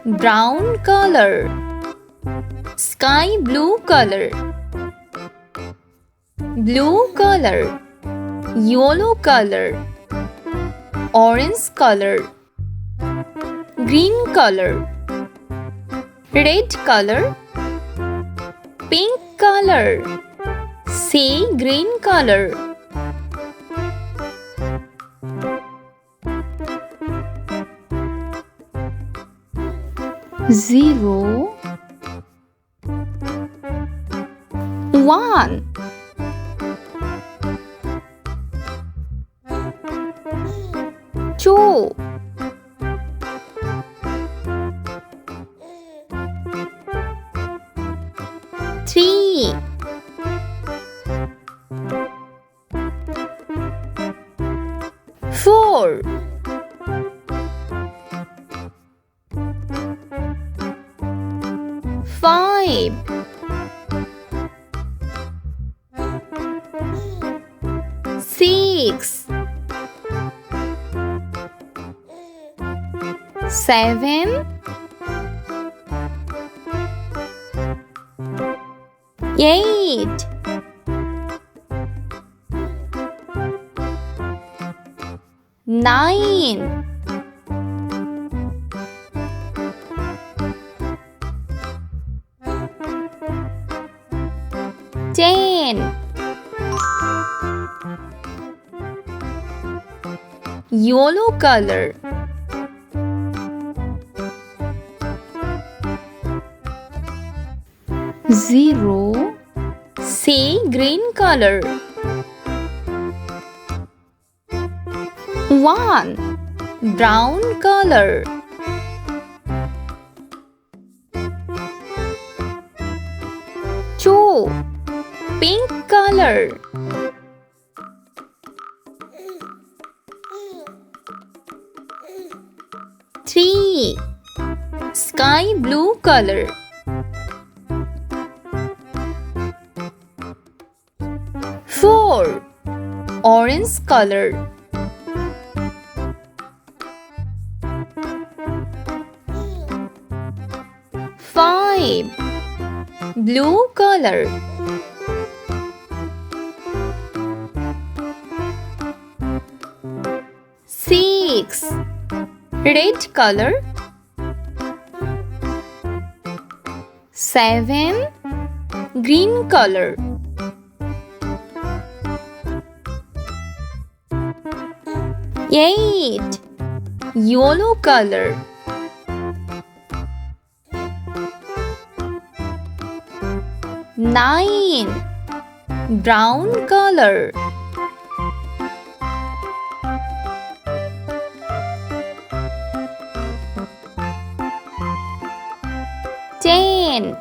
brown color, sky blue color, blue color, yellow color, orange color, green color, red color, pink color. Say green color. Zero, one, two, three, four, five, six, seven, eight, nine, 10. Yellow color, zero. Say green color. One, brown color. Two, pink color. Three, sky blue color. Four, orange color. Five, blue color. Six, red color. Seven, green color. Eight, yellow color. Nine, brown color. 10.